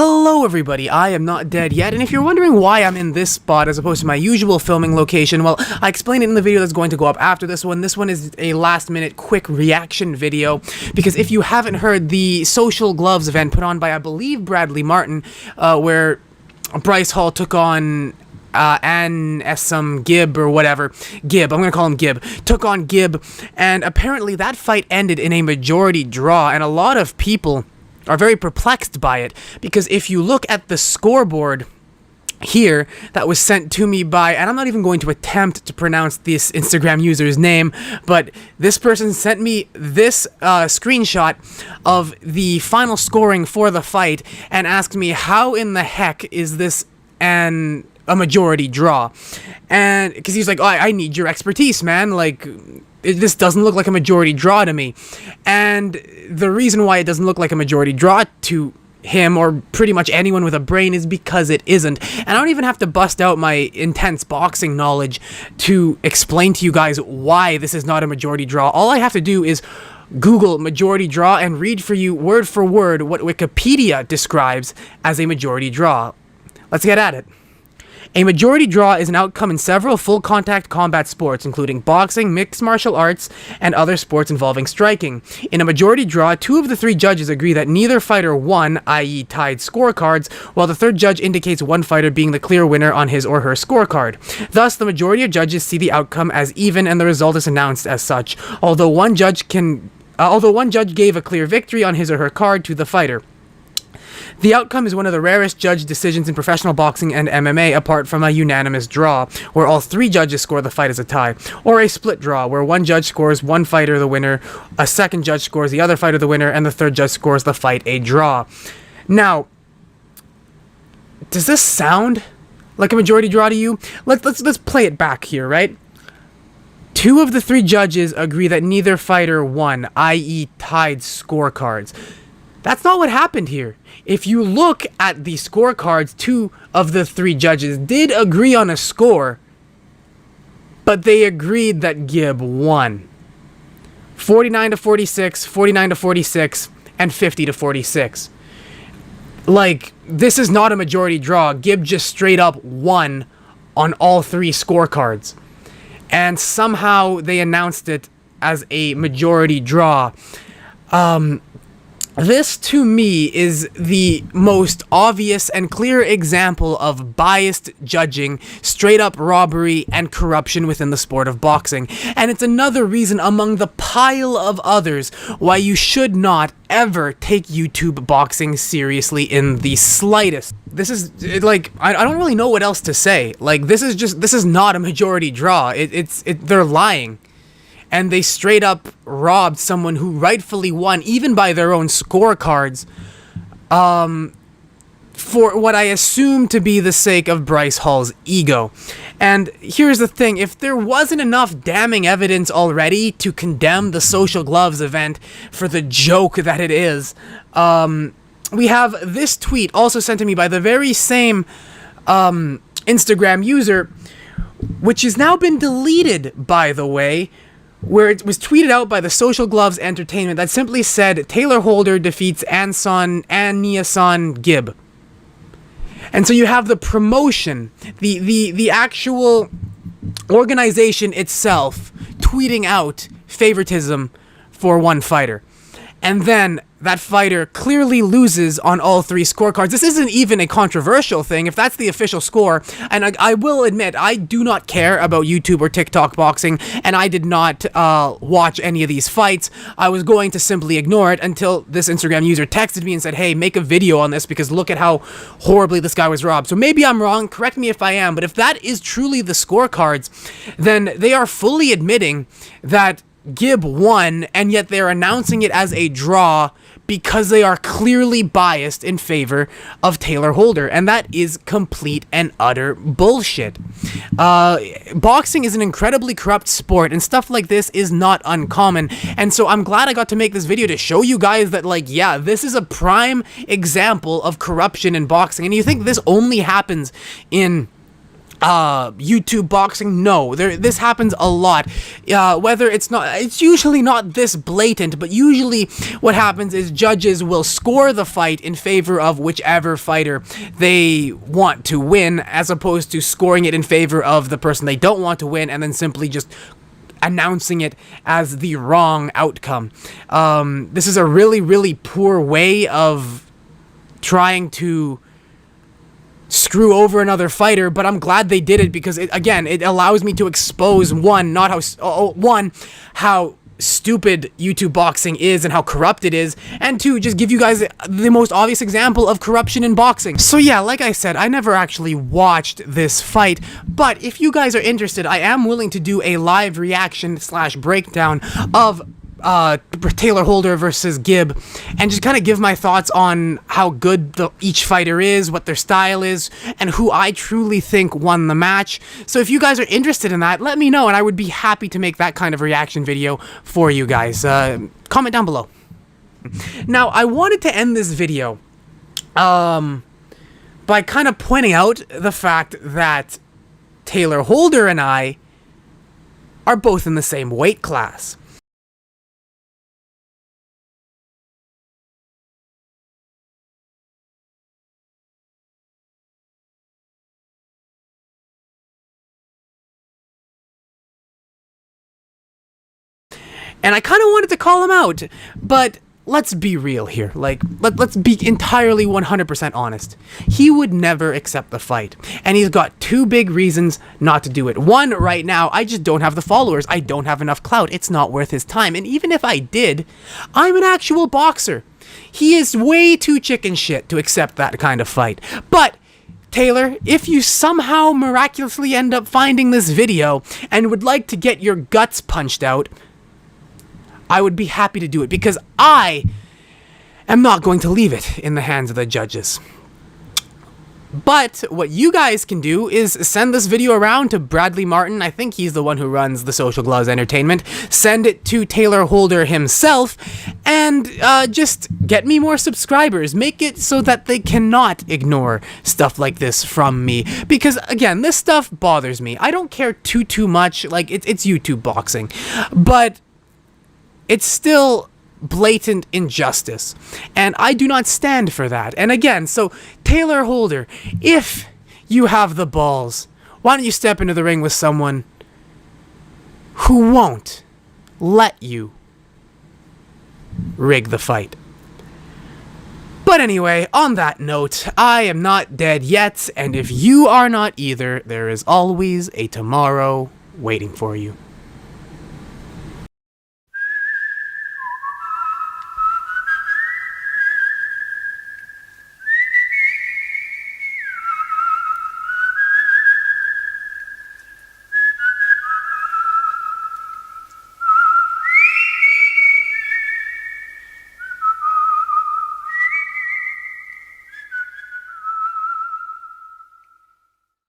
Hello everybody, I am not dead yet, and if you're wondering why I'm in this spot as opposed to my usual filming location, well, I explained it in the video that's going to go up after this one. This one is a last minute quick reaction video, because if you haven't heard, the Social Gloves event put on by, I believe, Bradley Martin, where Bryce Hall took on AnEson Gib or whatever. Gib, I'm gonna call him Gib. Took on Gib, and apparently that fight ended in a majority draw, and a lot of people are very perplexed by it, because if you look at the scoreboard here that was sent to me by, and I'm not even going to attempt to pronounce this Instagram user's name, but this person sent me this screenshot of the final scoring for the fight and asked me, how in the heck is this a majority draw? And because he's like, oh, I need your expertise, man, like this doesn't look like a majority draw to me. And the reason why it doesn't look like a majority draw to him, or pretty much anyone with a brain, is because it isn't. And I don't even have to bust out my intense boxing knowledge to explain to you guys why this is not a majority draw. All I have to do is Google majority draw and read for you word for word what Wikipedia describes as a majority draw. Let's get at it. A majority draw is an outcome in several full-contact combat sports, including boxing, mixed martial arts, and other sports involving striking. In a majority draw, two of the three judges agree that neither fighter won, i.e. tied scorecards, while the third judge indicates one fighter being the clear winner on his or her scorecard. Thus, the majority of judges see the outcome as even, and the result is announced as such, although one judge gave a clear victory on his or her card to the fighter. The outcome is one of the rarest judge decisions in professional boxing and MMA, apart from a unanimous draw, where all three judges score the fight as a tie, or a split draw, where one judge scores one fighter the winner, a second judge scores the other fighter the winner, and the third judge scores the fight a draw. Now, does this sound like a majority draw to you? Let's play it back here, right? Two of the three judges agree that neither fighter won, i.e. tied scorecards. That's not what happened here. If you look at the scorecards, two of the three judges did agree on a score, but they agreed that Gib won. 49-46, 49-46, and 50-46. Like, this is not a majority draw. Gib just straight up won on all three scorecards. And somehow they announced it as a majority draw. This, to me, is the most obvious and clear example of biased judging, straight-up robbery, and corruption within the sport of boxing. And it's another reason among the pile of others why you should not ever take YouTube boxing seriously in the slightest. This is, like, I don't really know what else to say. Like, this is not a majority draw. They're lying. And they straight up robbed someone who rightfully won, even by their own scorecards, for what I assume to be the sake of Bryce Hall's ego. And here's the thing, if there wasn't enough damning evidence already to condemn the Social Gloves event for the joke that it is, we have this tweet also sent to me by the very same Instagram user, which has now been deleted, by the way, where it was tweeted out by the Social Gloves Entertainment that simply said, Taylor Holder defeats AnEson Gib. And so you have the promotion, the actual organization itself tweeting out favoritism for one fighter. And then that fighter clearly loses on all three scorecards. This isn't even a controversial thing if that's the official score. And I will admit, I do not care about YouTube or TikTok boxing, and I did not watch any of these fights. I was going to simply ignore it until this Instagram user texted me and said, hey, make a video on this because look at how horribly this guy was robbed. So maybe I'm wrong, correct me if I am, but if that is truly the scorecards, then they are fully admitting that Gib won, and yet they're announcing it as a draw because they are clearly biased in favor of Taylor Holder, and that is complete and utter bullshit. Boxing is an incredibly corrupt sport, and stuff like this is not uncommon, and so I'm glad I got to make this video to show you guys that, like, yeah, this is a prime example of corruption in boxing, and you think this only happens in YouTube boxing. No, this happens a lot. Whether it's usually not this blatant, but usually what happens is judges will score the fight in favor of whichever fighter they want to win, as opposed to scoring it in favor of the person they don't want to win, and then simply just announcing it as the wrong outcome. This is a really, really poor way of trying to screw over another fighter, but I'm glad they did it because it allows me to expose how stupid YouTube boxing is and how corrupt it is, and two, just give you guys the most obvious example of corruption in boxing. So yeah, like I said, I never actually watched this fight, but if you guys are interested, I am willing to do a live reaction / breakdown of Taylor Holder versus Gib, and just kind of give my thoughts on how good each fighter is, what their style is, and who I truly think won the match. So if you guys are interested in that, let me know, and I would be happy to make that kind of reaction video for you guys. Comment down below. Now, I wanted to end this video by kind of pointing out the fact that Taylor Holder and I are both in the same weight class. And I kind of wanted to call him out, but let's be real here. Like, let's be entirely 100% honest. He would never accept the fight, and he's got two big reasons not to do it. One, right now, I just don't have the followers. I don't have enough clout. It's not worth his time, and even if I did, I'm an actual boxer. He is way too chicken shit to accept that kind of fight. But Taylor, if you somehow miraculously end up finding this video and would like to get your guts punched out, I would be happy to do it, because I am not going to leave it in the hands of the judges. But what you guys can do is send this video around to Bradley Martin. I think he's the one who runs the Social Gloves Entertainment. Send it to Taylor Holder himself, and just get me more subscribers. Make it so that they cannot ignore stuff like this from me. Because, again, this stuff bothers me. I don't care too much. Like, it's YouTube boxing. But it's still blatant injustice, and I do not stand for that. And again, so Taylor Holder, if you have the balls, why don't you step into the ring with someone who won't let you rig the fight? But anyway, on that note, I am not dead yet, and if you are not either, there is always a tomorrow waiting for you.